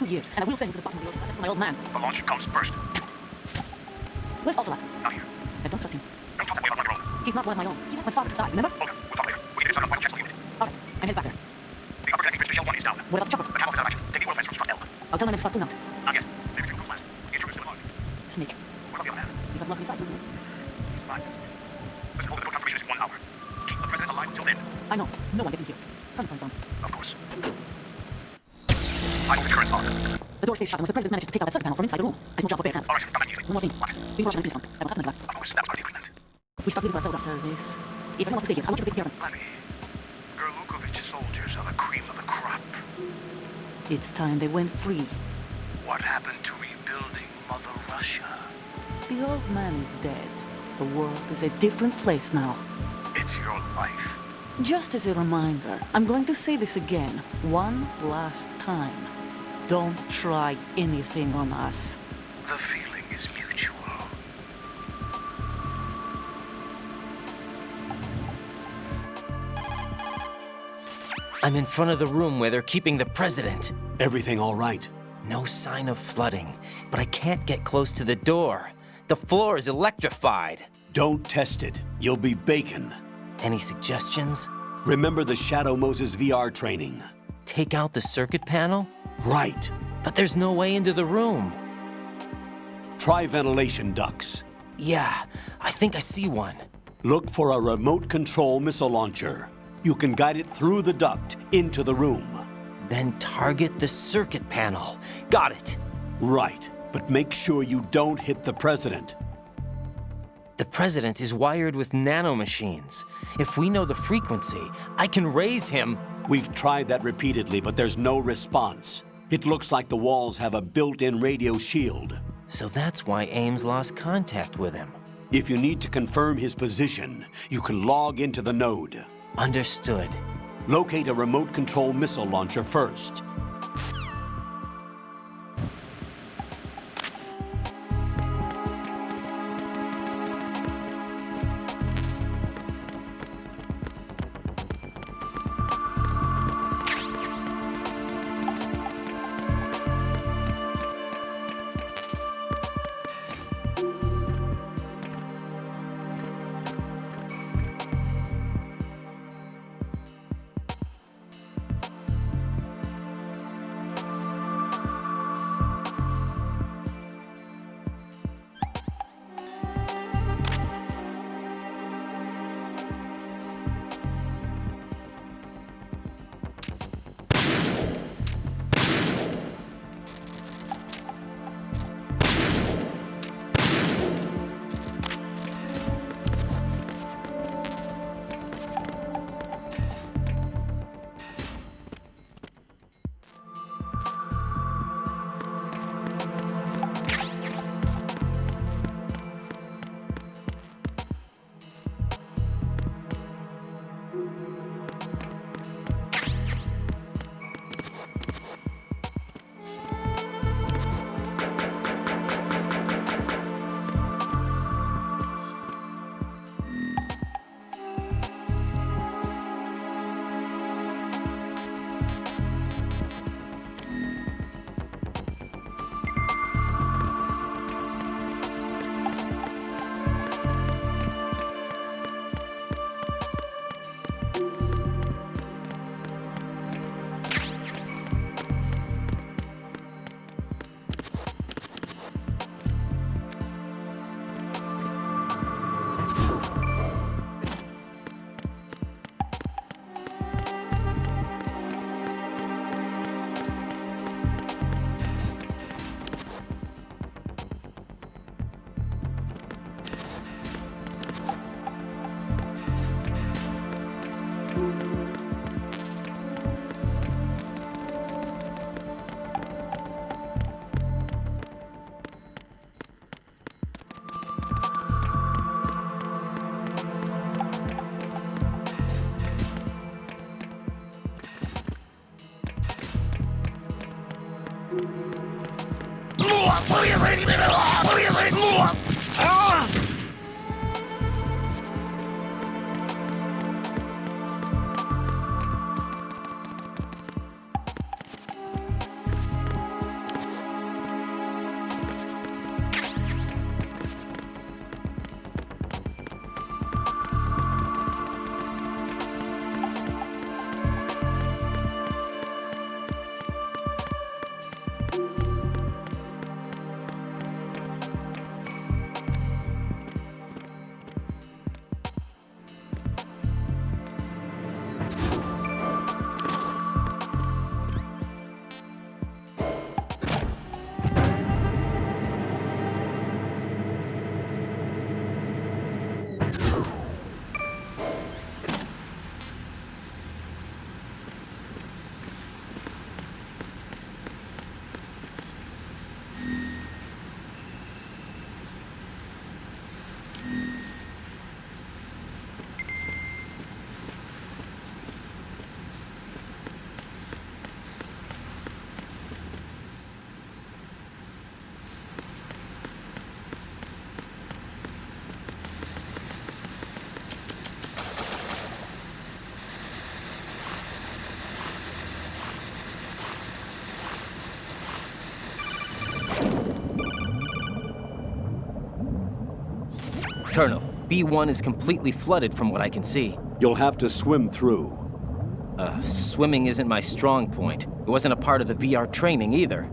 2 years, and I will send him to the bottom of the ocean. That's my old man. The launch comes first. Damn it. Where's Ocelot? Not here. I don't trust him. Don't talk that way on your own. He's not one of my own. He left my father to die, remember? Logan, we'll talk later. We need to start on final checks on the unit. All right, I'm headed back there. The upper connecting bridge to Shell 1 is down. What about the chopper? The catalyst is out of action. Take the oil fence from strut L. I'll tell my men to start tune out. Not yet. Maybe June comes last. The intruder's still alive. Snake. What about the other man? He's got lovely sights, isn't he? He's alive. Listen, Logan, the door confirmation is in 1 hour. Keep the president alive until then. I know. No one gets in here. Turn the points on. Of course. High voltage currents on. The door stays shut unless the president manages to take out that circuit panel from inside the room. I have no job for bare hands. All right, come back immediately. One more thing. What? We brush my penis on. I won't have none of that. Of course, that was part of the agreement. We start leaving for ourselves after this. If anyone wants to stay here, I want you to take care of them. Lenny, Gerlukovich soldiers are the cream of the crop. It's time they went free. What happened to rebuilding Mother Russia? The old man is dead. The world is a different place now. It's your life. Just as a reminder, I'm going to say this again, one last time. Don't try anything on us. The feeling is mutual. I'm in front of the room where they're keeping the president. Everything all right? No sign of flooding, but I can't get close to the door. The floor is electrified. Don't test it. You'll be bacon. Any suggestions? Remember the Shadow Moses VR training? Take out the circuit panel? Right. But there's no way into the room. Try ventilation ducts. Yeah, I think I see one. Look for a remote control missile launcher. You can guide it through the duct into the room. Then target the circuit panel. Got it. Right, but make sure you don't hit the president. The president is wired with nanomachines. If we know the frequency, I can raise him. We've tried that repeatedly, but there's no response. It looks like the walls have a built-in radio shield. So that's why Ames lost contact with him. If you need to confirm his position, you can log into the node. Understood. Locate a remote control missile launcher first. Colonel, B1 is completely flooded from what I can see. You'll have to swim through. Swimming isn't my strong point. It wasn't a part of the VR training either.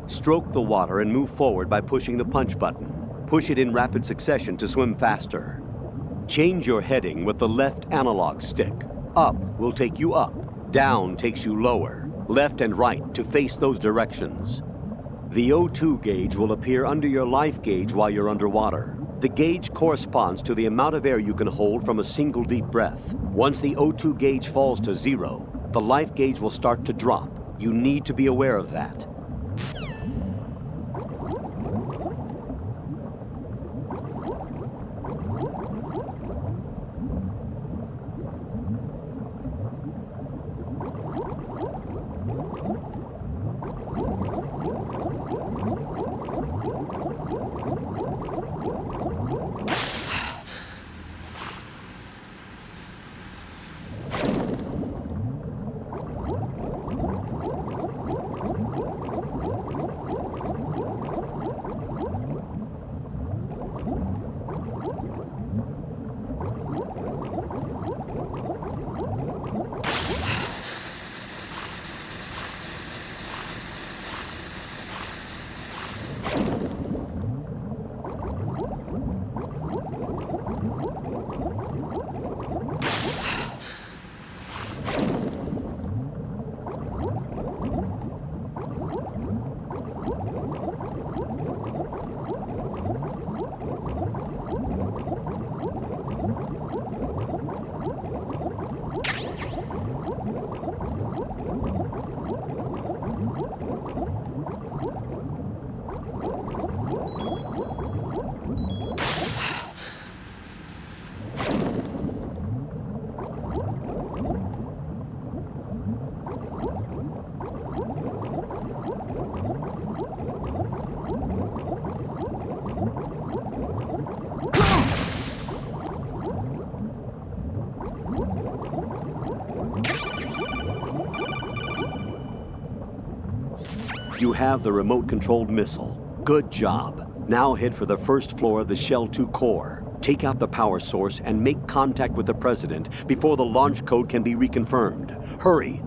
Stroke the water and move forward by pushing the punch button. Push it in rapid succession to swim faster. Change your heading with the left analog stick. Up will take you up. Down takes you lower. Left and right to face those directions. The O2 gauge will appear under your life gauge while you're underwater. The gauge corresponds to the amount of air you can hold from a single deep breath. Once the O2 gauge falls to 0, the life gauge will start to drop. You need to be aware of that. You have the remote-controlled missile. Good job. Now head for the first floor of the Shell 2 core. Take out the power source and make contact with the President before the launch code can be reconfirmed. Hurry!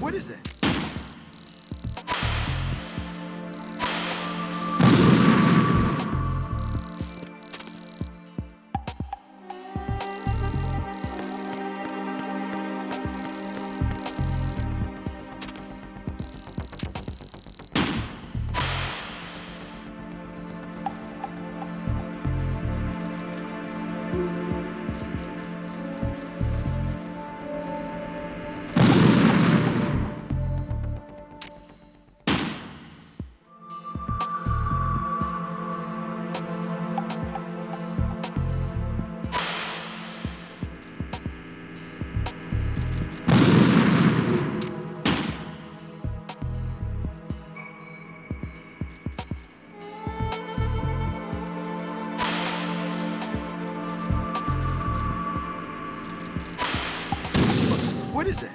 What is that? What is that?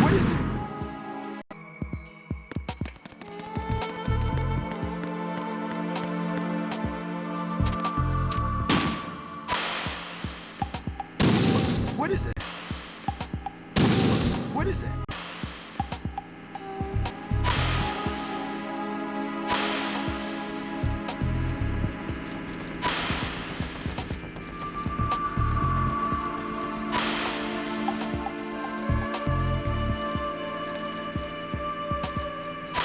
What is that? What is that? What is that?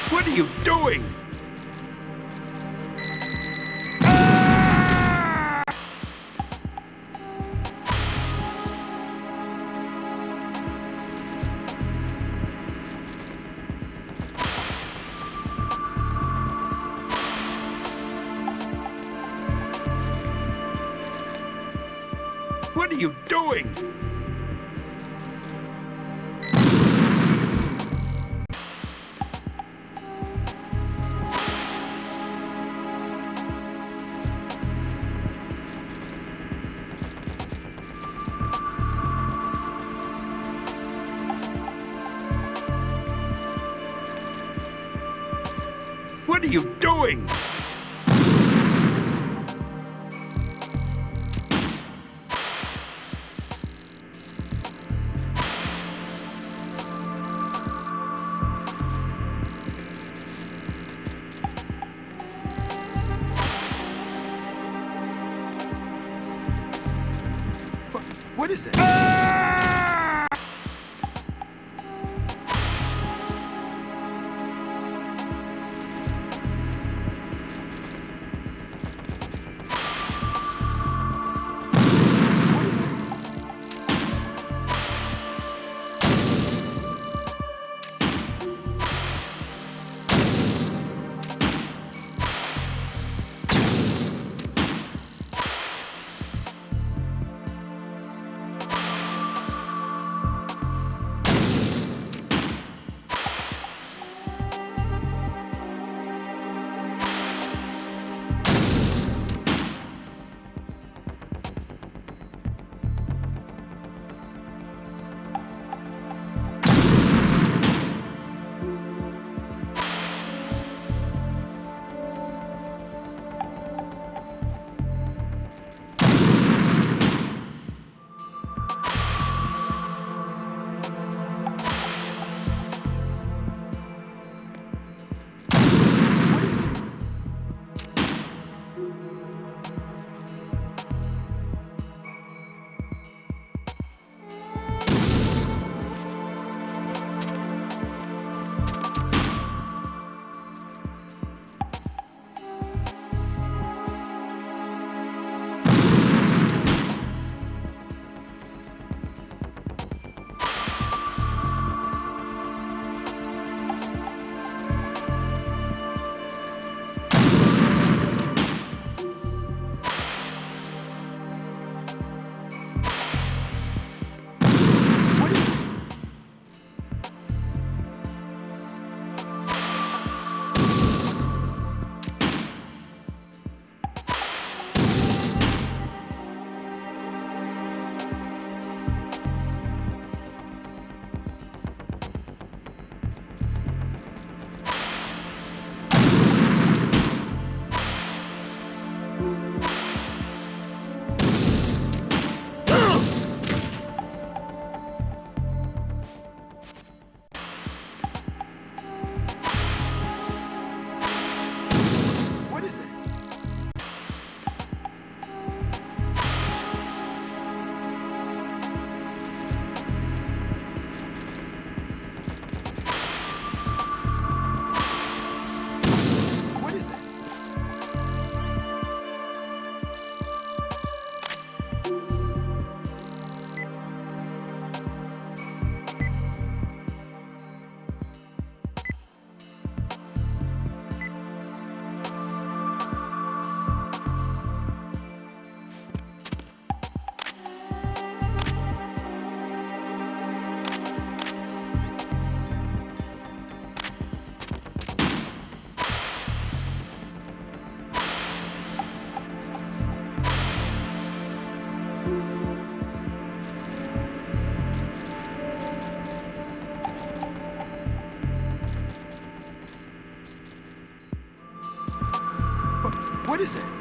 What are you doing? What are you doing? What are you doing? What is that? What is it?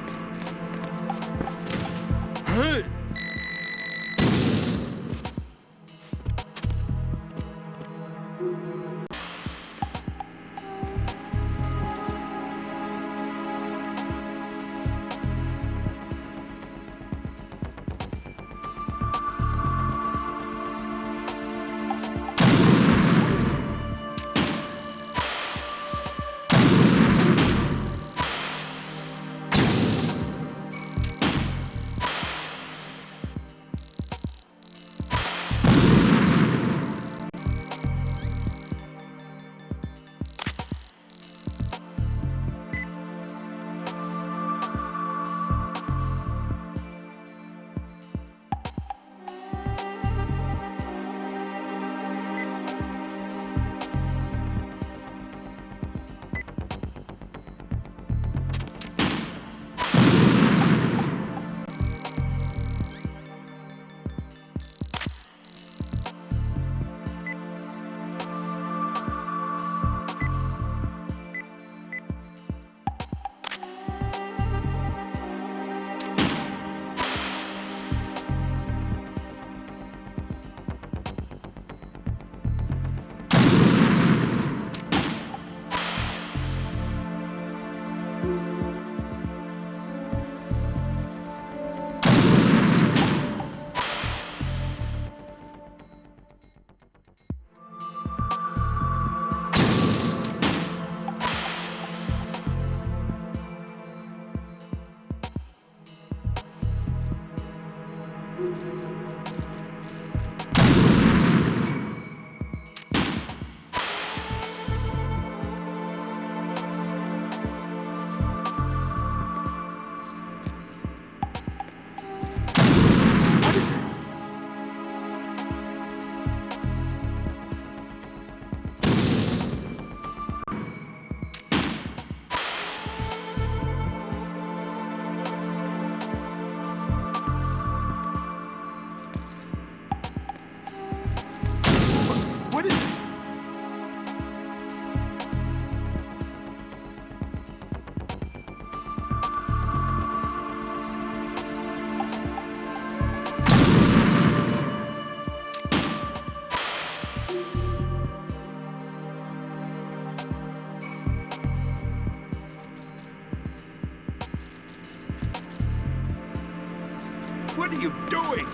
What are you doing?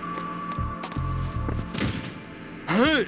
Huh?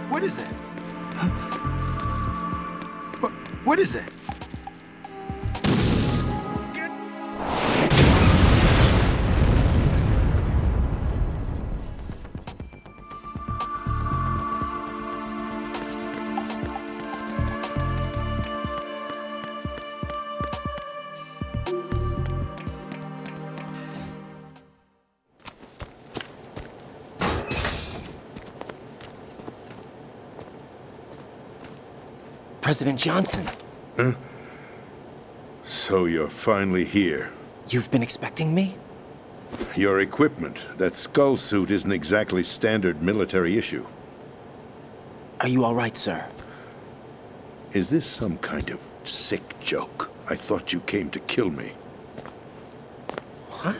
What is that? Huh? What is that? President Johnson, So you're finally here. you've been expecting me? Your equipment, that skull suit isn't exactly standard military issue. Are you all right, sir? Is this some kind of sick joke? I thought you came to kill me. What?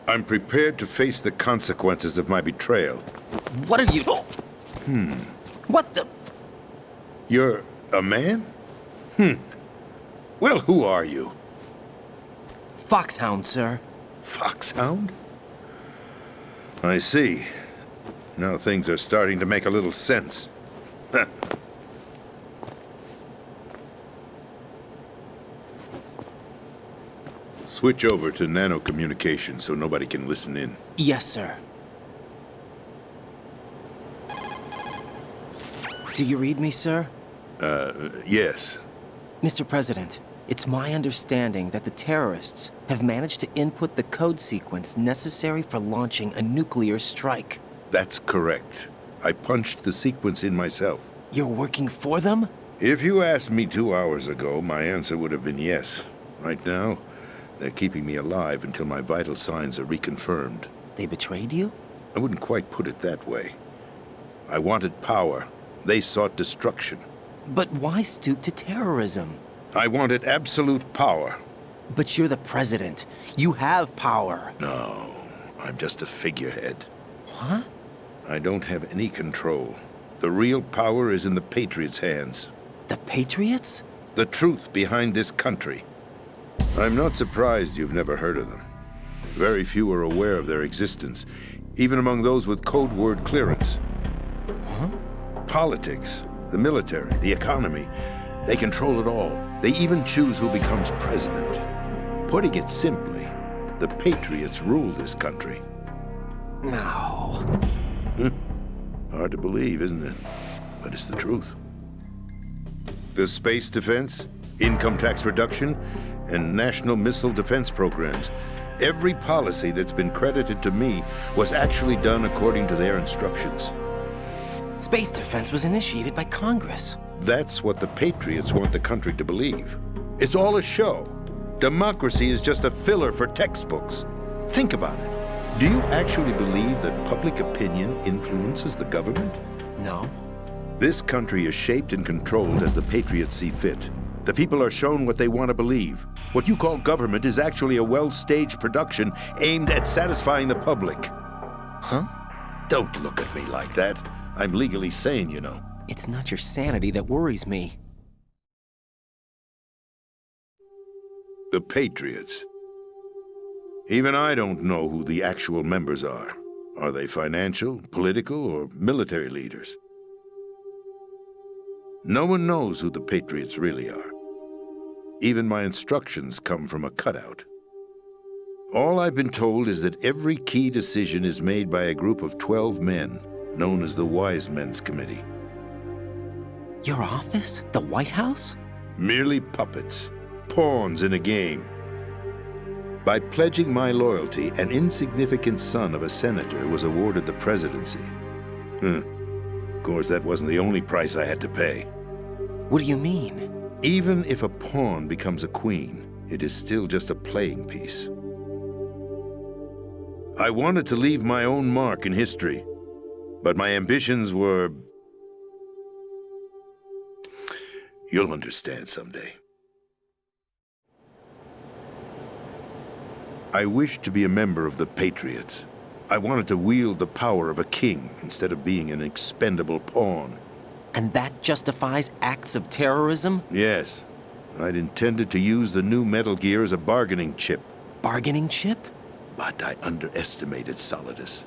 I'm prepared to face the consequences of my betrayal. What are you... What the... You're a man? Well, who are you? Foxhound, sir. Foxhound? I see. Now things are starting to make a little sense. Switch over to nano communication so nobody can listen in. Yes, sir. Do you read me, sir? Yes. Mr. President, it's my understanding that the terrorists have managed to input the code sequence necessary for launching a nuclear strike. That's correct. I punched the sequence in myself. You're working for them? If you asked me 2 hours ago, my answer would have been yes. Right now, they're keeping me alive until my vital signs are reconfirmed. They betrayed you? I wouldn't quite put it that way. I wanted power. They sought destruction. But why stoop to terrorism? I wanted absolute power. But you're the president. You have power. No, I'm just a figurehead. What? I don't have any control. The real power is in the Patriots' hands. The Patriots? The truth behind this country. I'm not surprised you've never heard of them. Very few are aware of their existence, even among those with code word clearance. Huh? Politics, the military, the economy, they control it all. They even choose who becomes president. Putting it simply, the Patriots rule this country. No. Hard to believe, isn't it? But it's the truth. The space defense, income tax reduction, and national missile defense programs. Every policy that's been credited to me was actually done according to their instructions. Space defense was initiated by Congress. That's what the Patriots want the country to believe. It's all a show. Democracy is just a filler for textbooks. Think about it. Do you actually believe that public opinion influences the government? No. This country is shaped and controlled as the Patriots see fit. The people are shown what they want to believe. What you call government is actually a well-staged production aimed at satisfying the public. Huh? Don't look at me like that. I'm legally sane, you know. It's not your sanity that worries me. The Patriots. Even I don't know who the actual members are. Are they financial, political, or military leaders? No one knows who the Patriots really are. Even my instructions come from a cutout. All I've been told is that every key decision is made by a group of 12 men, known as the Wise Men's Committee. Your office? The White House? Merely puppets, pawns in a game. By pledging my loyalty, an insignificant son of a senator was awarded the presidency. Of course, that wasn't the only price I had to pay. What do you mean? Even if a pawn becomes a queen, it is still just a playing piece. I wanted to leave my own mark in history, but my ambitions were... You'll understand someday. I wished to be a member of the Patriots. I wanted to wield the power of a king instead of being an expendable pawn. And that justifies acts of terrorism? Yes. I'd intended to use the new Metal Gear as a bargaining chip. Bargaining chip? But I underestimated Solidus.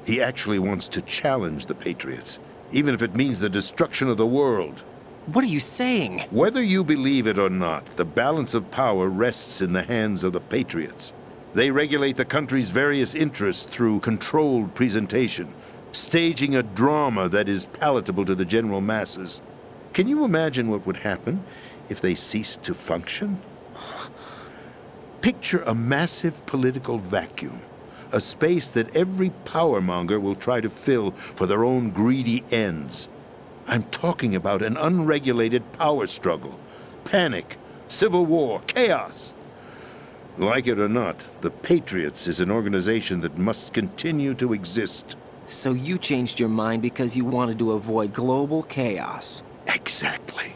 He actually wants to challenge the Patriots, even if it means the destruction of the world. What are you saying? Whether you believe it or not, the balance of power rests in the hands of the Patriots. They regulate the country's various interests through controlled presentation, staging a drama that is palatable to the general masses. Can you imagine what would happen if they ceased to function? Picture a massive political vacuum, a space that every powermonger will try to fill for their own greedy ends. I'm talking about an unregulated power struggle, panic, civil war, chaos. Like it or not, the Patriots is an organization that must continue to exist. So you changed your mind because you wanted to avoid global chaos. Exactly.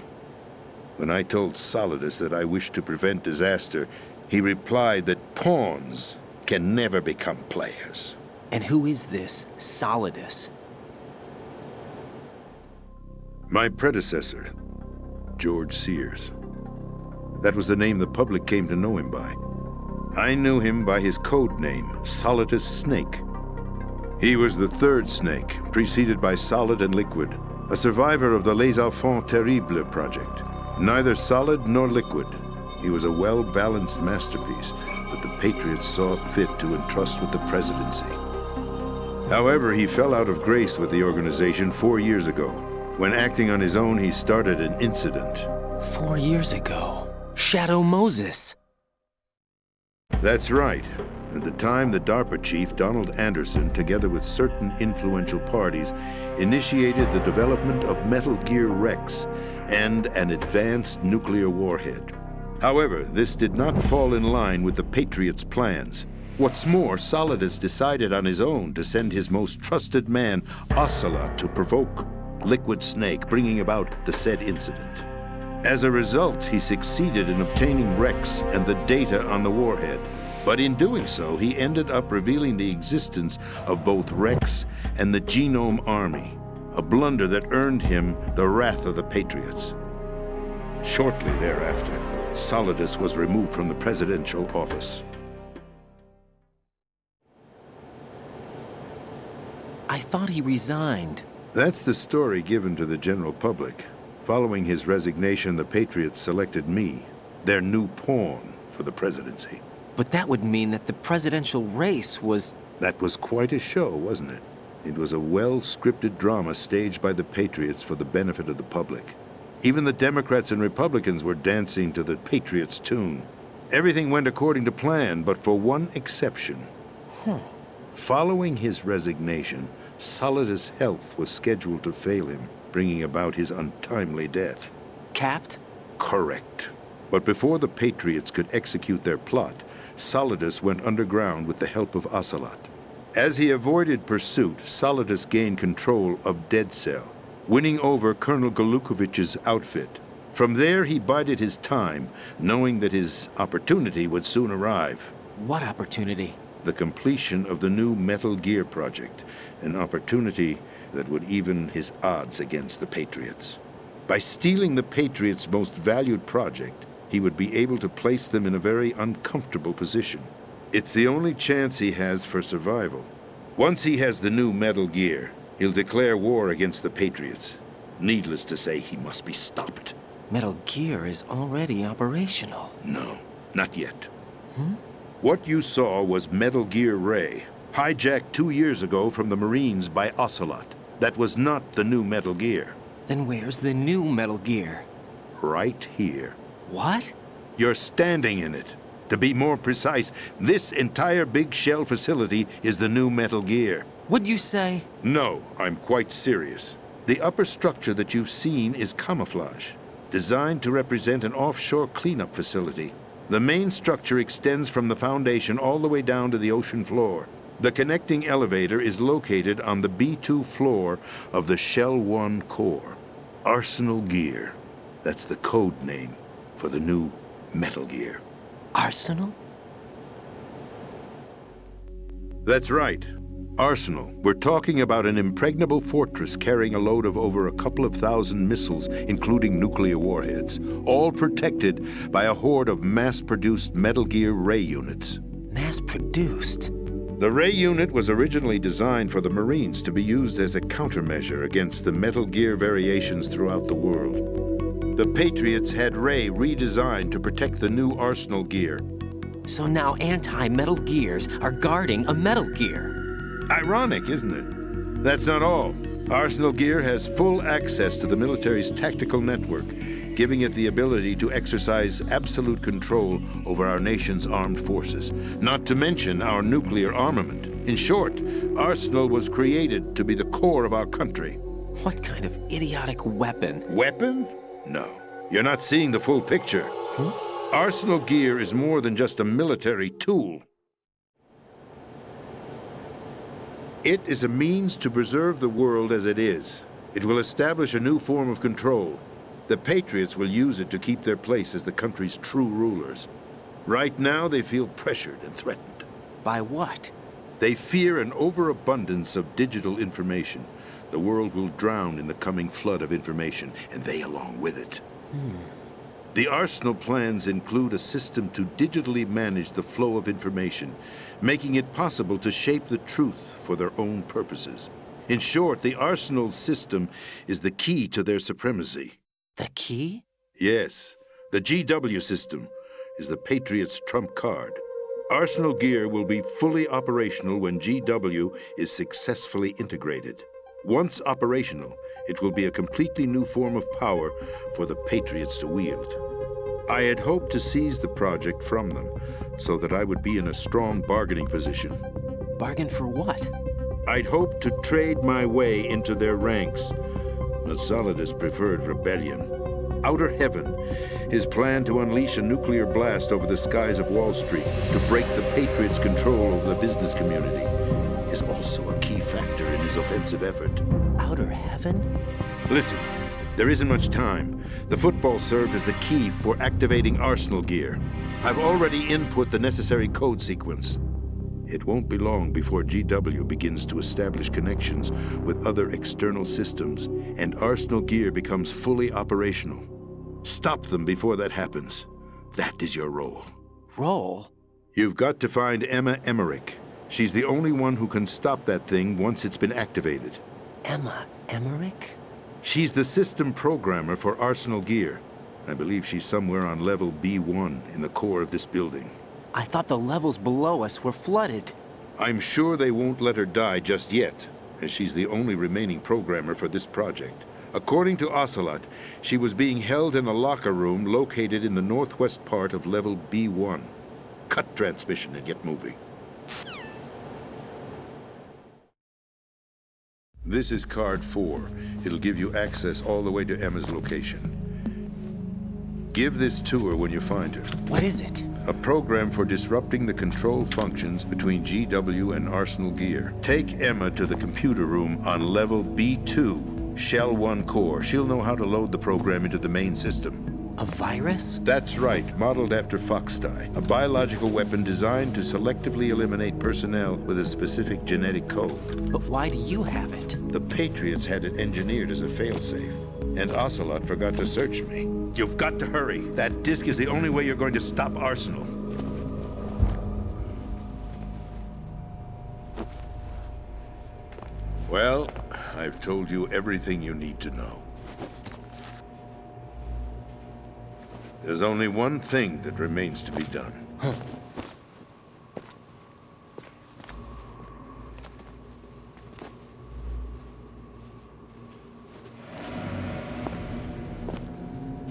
When I told Solidus that I wished to prevent disaster, he replied that pawns can never become players. And who is this Solidus? My predecessor, George Sears. That was the name the public came to know him by. I knew him by his code name, Solidus Snake. He was the third snake, preceded by Solid and Liquid, a survivor of the Les Enfants Terribles project. Neither solid nor liquid, He was a well-balanced masterpiece that the Patriots saw fit to entrust with the presidency. However, he fell out of grace with the organization 4 years ago. When acting on his own, he started an incident. 4 years ago. Shadow Moses. That's right. At the time, the DARPA chief, Donald Anderson, together with certain influential parties, initiated the development of Metal Gear Rex and an advanced nuclear warhead. However, this did not fall in line with the Patriots' plans. What's more, Solidus decided on his own to send his most trusted man, Ocelot, to provoke Liquid Snake, bringing about the said incident. As a result, he succeeded in obtaining Rex and the data on the warhead. But in doing so, he ended up revealing the existence of both Rex and the Genome Army, a blunder that earned him the wrath of the Patriots. Shortly thereafter, Solidus was removed from the presidential office. I thought he resigned. That's the story given to the general public. Following his resignation, the Patriots selected me, their new pawn, for the presidency. But that would mean that the presidential race was... That was quite a show, wasn't it? It was a well-scripted drama staged by the Patriots for the benefit of the public. Even the Democrats and Republicans were dancing to the Patriots' tune. Everything went according to plan, but for one exception. Following his resignation, Solidus' health was scheduled to fail him, bringing about his untimely death. Capped? Correct. But before the Patriots could execute their plot, Solidus went underground with the help of Ocelot. As he avoided pursuit, Solidus gained control of Dead Cell, winning over Colonel Golukovich's outfit. From there, he bided his time, knowing that his opportunity would soon arrive. What opportunity? The completion of the new Metal Gear project, an opportunity that would even his odds against the Patriots. By stealing the Patriots' most valued project, he would be able to place them in a very uncomfortable position. It's the only chance he has for survival. Once he has the new Metal Gear, he'll declare war against the Patriots. Needless to say, he must be stopped. Metal Gear is already operational. No, not yet. What you saw was Metal Gear Ray, hijacked 2 years ago from the Marines by Ocelot. That was not the new Metal Gear. Then where's the new Metal Gear? Right here. What? You're standing in it. To be more precise, this entire big shell facility is the new Metal Gear. What'd you say? No, I'm quite serious. The upper structure that you've seen is camouflage, designed to represent an offshore cleanup facility. The main structure extends from the foundation all the way down to the ocean floor. The connecting elevator is located on the B2 floor of the Shell 1 core. Arsenal Gear. That's the code name for the new Metal Gear. Arsenal? That's right. Arsenal. We're talking about an impregnable fortress carrying a load of over a couple of thousand missiles, including nuclear warheads, all protected by a horde of mass-produced Metal Gear Ray units. Mass-produced? The Ray unit was originally designed for the Marines to be used as a countermeasure against the Metal Gear variations throughout the world. The Patriots had Ray redesigned to protect the new Arsenal Gear. So now anti-Metal Gears are guarding a Metal Gear. Ironic, isn't it? That's not all. Arsenal Gear has full access to the military's tactical network, giving it the ability to exercise absolute control over our nation's armed forces, not to mention our nuclear armament. In short, Arsenal was created to be the core of our country. What kind of idiotic weapon? Weapon? No. You're not seeing the full picture. Arsenal Gear is more than just a military tool. It is a means to preserve the world as it is. It will establish a new form of control. The Patriots will use it to keep their place as the country's true rulers. Right now, they feel pressured and threatened. By what? They fear an overabundance of digital information. The world will drown in the coming flood of information, and they along with it. The Arsenal plans include a system to digitally manage the flow of information, making it possible to shape the truth for their own purposes. In short, the Arsenal system is the key to their supremacy. The key? Yes, the GW system, is the Patriots' trump card. Arsenal gear will be fully operational when GW is successfully integrated. Once operational, it will be a completely new form of power for the Patriots to wield. I had hoped to seize the project from them, so that I would be in a strong bargaining position. Bargain for what? I'd hoped to trade my way into their ranks, but Solidus preferred rebellion. Outer Heaven, his plan to unleash a nuclear blast over the skies of Wall Street to break the Patriots' control over the business community, is also a key factor in his offensive effort. Outer Heaven? Listen, there isn't much time. The football served as the key for activating Arsenal gear. I've already input the necessary code sequence. It won't be long before GW begins to establish connections with other external systems, and Arsenal gear becomes fully operational. Stop them before that happens. That is your role. Role? You've got to find Emma Emmerich. She's the only one who can stop that thing once it's been activated. Emma Emmerich? She's the system programmer for Arsenal gear. I believe she's somewhere on level B1 in the core of this building. I thought the levels below us were flooded. I'm sure they won't let her die just yet, as she's the only remaining programmer for this project. According to Ocelot, she was being held in a locker room located in the northwest part of level B1. Cut transmission and get moving. This is card 4. It'll give you access all the way to Emma's location. Give this to her when you find her. What is it? A program for disrupting the control functions between GW and Arsenal gear. Take Emma to the computer room on level B2, Shell 1 core. She'll know how to load the program into the main system. A virus? That's right, modeled after Foxdie, a biological weapon designed to selectively eliminate personnel with a specific genetic code. But why do you have it? The Patriots had it engineered as a failsafe, and Ocelot forgot to search me. You've got to hurry. That disk is the only way you're going to stop Arsenal. Well, I've told you everything you need to know. There's only one thing that remains to be done.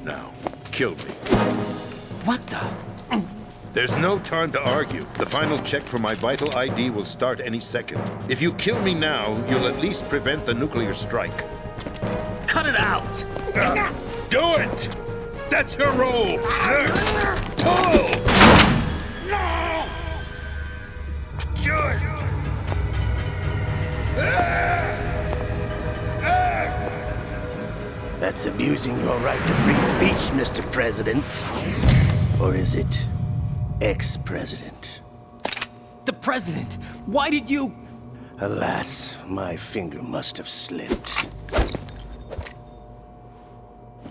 Now, kill me. What the? There's no time to argue. The final check for my vital ID will start any second. If you kill me now, you'll at least prevent the nuclear strike. Cut it out! Do it! That's your role! Pull! No! Do it! That's abusing your right to free speech, Mr. President. Or is it ex-president? The president! Why did you... Alas, my finger must have slipped.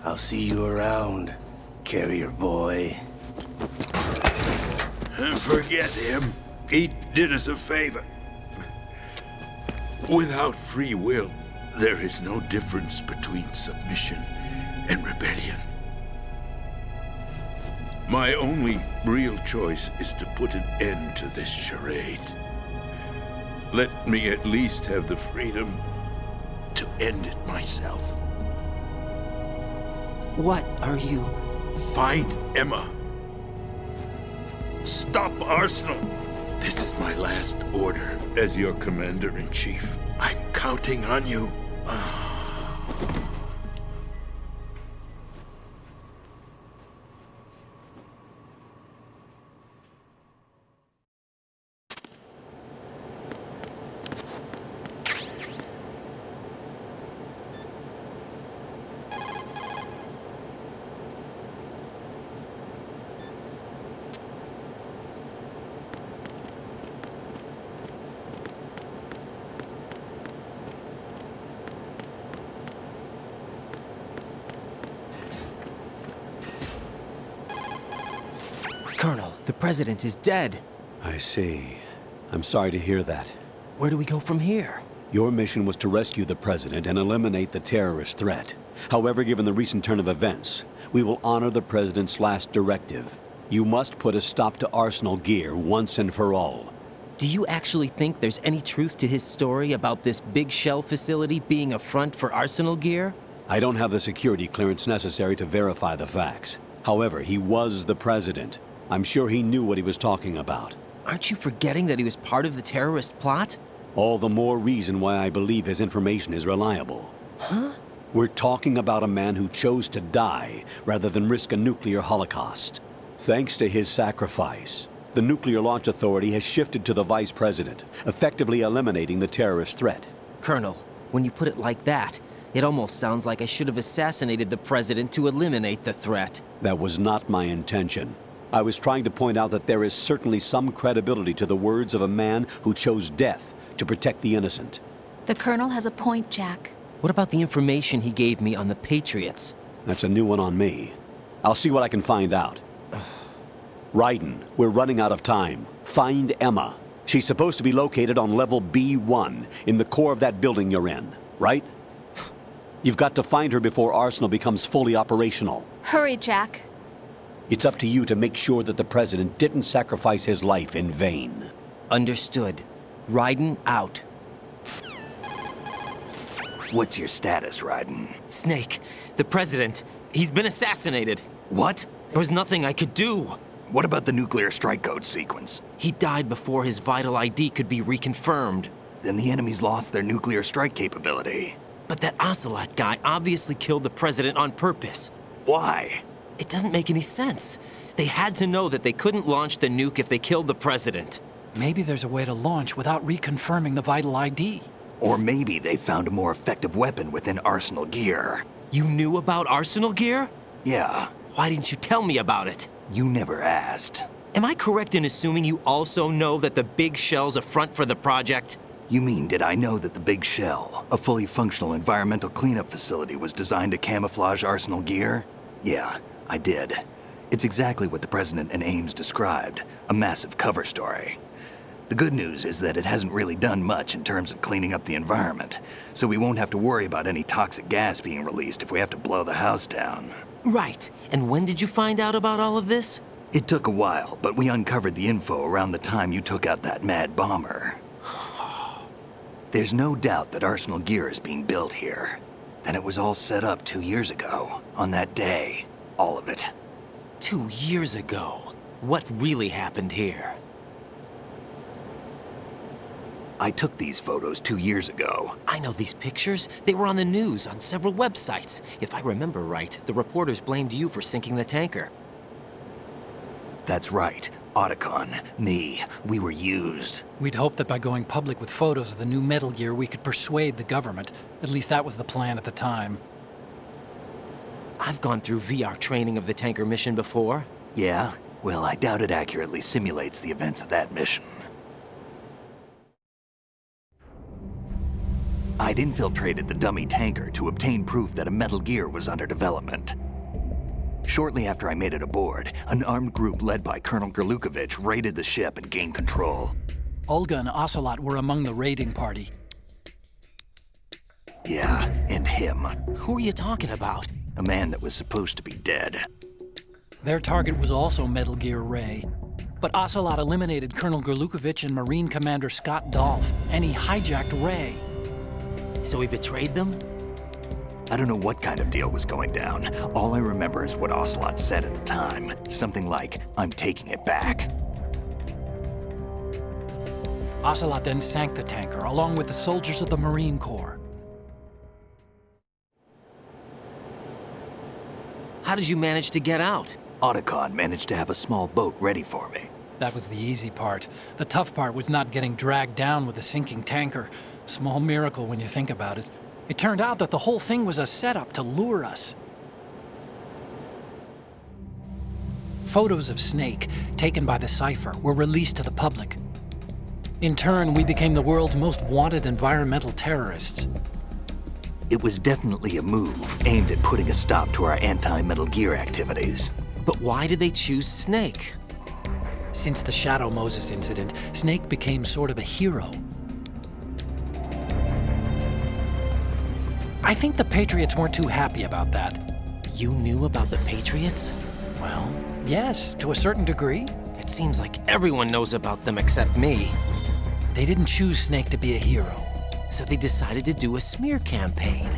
I'll see you around, carrier boy. Forget him. He did us a favor. Without free will, there is no difference between submission and rebellion. My only real choice is to put an end to this charade. Let me at least have the freedom to end it myself. What are you... Find Emma. Stop Arsenal. This is my last order as your commander-in-chief. I'm counting on you. Colonel, the president is dead. I see. I'm sorry to hear that. Where do we go from here? Your mission was to rescue the president and eliminate the terrorist threat. However, given the recent turn of events, we will honor the president's last directive. You must put a stop to Arsenal gear once and for all. Do you actually think there's any truth to his story about this big shell facility being a front for Arsenal gear? I don't have the security clearance necessary to verify the facts. However, he was the president. I'm sure he knew what he was talking about. Aren't you forgetting that he was part of the terrorist plot? All the more reason why I believe his information is reliable. Huh? We're talking about a man who chose to die rather than risk a nuclear holocaust. Thanks to his sacrifice, the Nuclear Launch Authority has shifted to the vice president, effectively eliminating the terrorist threat. Colonel, when you put it like that, it almost sounds like I should have assassinated the president to eliminate the threat. That was not my intention. I was trying to point out that there is certainly some credibility to the words of a man who chose death to protect the innocent. The Colonel has a point, Jack. What about the information he gave me on the Patriots? That's a new one on me. I'll see what I can find out. Raiden, we're running out of time. Find Emma. She's supposed to be located on level B1, in the core of that building you're in, right? You've got to find her before Arsenal becomes fully operational. Hurry, Jack. It's up to you to make sure that the president didn't sacrifice his life in vain. Understood. Raiden out. What's your status, Raiden? Snake, the president, he's been assassinated. What? There was nothing I could do. What about the nuclear strike code sequence? He died before his vital ID could be reconfirmed. Then the enemy's lost their nuclear strike capability. But that Ocelot guy obviously killed the president on purpose. Why? It doesn't make any sense. They had to know that they couldn't launch the nuke if they killed the president. Maybe there's a way to launch without reconfirming the vital ID. Or maybe they found a more effective weapon within Arsenal gear. You knew about Arsenal gear? Yeah. Why didn't you tell me about it? You never asked. Am I correct in assuming you also know that the big shell's a front for the project? You mean, did I know that the Big Shell, a fully functional environmental cleanup facility, was designed to camouflage Arsenal gear? Yeah, I did. It's exactly what the President and Ames described, a massive cover story. The good news is that it hasn't really done much in terms of cleaning up the environment, so we won't have to worry about any toxic gas being released if we have to blow the house down. Right. And when did you find out about all of this? It took a while, but we uncovered the info around the time you took out that mad bomber. There's no doubt that Arsenal gear is being built here. And it was all set up 2 years ago, on that day. All of it. 2 years ago? What really happened here? I took these photos 2 years ago. I know these pictures. They were on the news, on several websites. If I remember right, the reporters blamed you for sinking the tanker. That's right. Otacon, me, we were used. We'd hoped that by going public with photos of the new Metal Gear, we could persuade the government. At least that was the plan at the time. I've gone through VR training of the tanker mission before. Yeah? Well, I doubt it accurately simulates the events of that mission. I'd infiltrated the dummy tanker to obtain proof that a Metal Gear was under development. Shortly after I made it aboard, an armed group led by Colonel Gerlukovich raided the ship and gained control. Olga and Ocelot were among the raiding party. Yeah, and him. Who are you talking about? A man that was supposed to be dead. Their target was also Metal Gear Ray. But Ocelot eliminated Colonel Gerlukovich and Marine Commander Scott Dolph, and he hijacked Ray. So he betrayed them? I don't know what kind of deal was going down. All I remember is what Ocelot said at the time. Something like, "I'm taking it back." Ocelot then sank the tanker, along with the soldiers of the Marine Corps. How did you manage to get out? Otacon managed to have a small boat ready for me. That was the easy part. The tough part was not getting dragged down with a sinking tanker. A small miracle when you think about it. It turned out that the whole thing was a setup to lure us. Photos of Snake, taken by the Cypher, were released to the public. In turn, we became the world's most wanted environmental terrorists. It was definitely a move aimed at putting a stop to our anti-Metal Gear activities. But why did they choose Snake? Since the Shadow Moses incident, Snake became sort of a hero. I think the Patriots weren't too happy about that. You knew about the Patriots? Well, Yes, to a certain degree. It seems like everyone knows about them except me. They didn't choose Snake to be a hero. So they decided to do a smear campaign.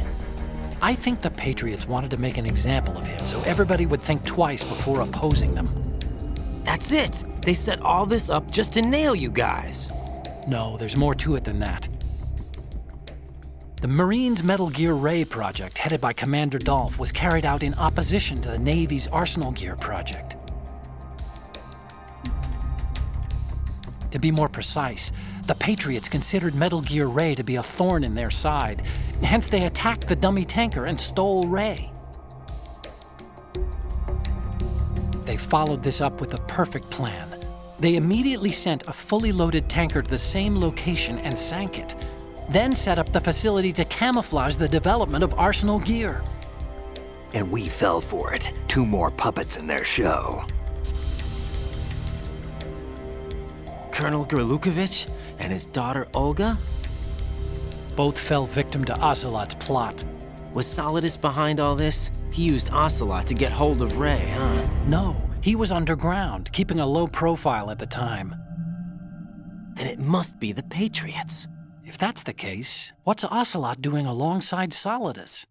I think the Patriots wanted to make an example of him so everybody would think twice before opposing them. That's it! They set all this up just to nail you guys. No, there's more to it than that. The Marines' Metal Gear Ray project, headed by Commander Dolph, was carried out in opposition to the Navy's Arsenal Gear project. To be more precise, the Patriots considered Metal Gear Ray to be a thorn in their side. Hence, they attacked the dummy tanker and stole Ray. They followed this up with a perfect plan. They immediately sent a fully loaded tanker to the same location and sank it, then set up the facility to camouflage the development of Arsenal Gear. And we fell for it. 2 more puppets in their show. Colonel Gerlukovich and his daughter Olga? Both fell victim to Ocelot's plot. Was Solidus behind all this? He used Ocelot to get hold of Ray, huh? No, he was underground, keeping a low profile at the time. Then it must be the Patriots. If that's the case, what's Ocelot doing alongside Solidus?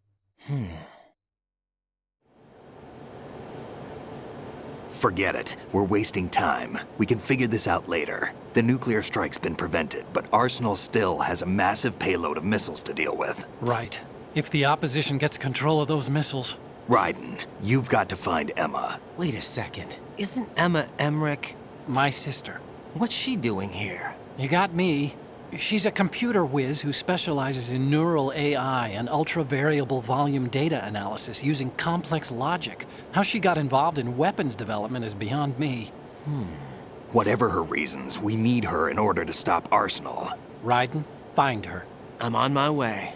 Forget it. We're wasting time. We can figure this out later. The nuclear strike's been prevented, but Arsenal still has a massive payload of missiles to deal with. Right. If the opposition gets control of those missiles. Raiden, you've got to find Emma. Wait a second. Isn't Emma Emmerich? My sister. What's she doing here? You got me. She's a computer whiz who specializes in neural AI and ultra-variable volume data analysis using complex logic. How she got involved in weapons development is beyond me. Whatever her reasons, we need her in order to stop Arsenal. Raiden, find her. I'm on my way.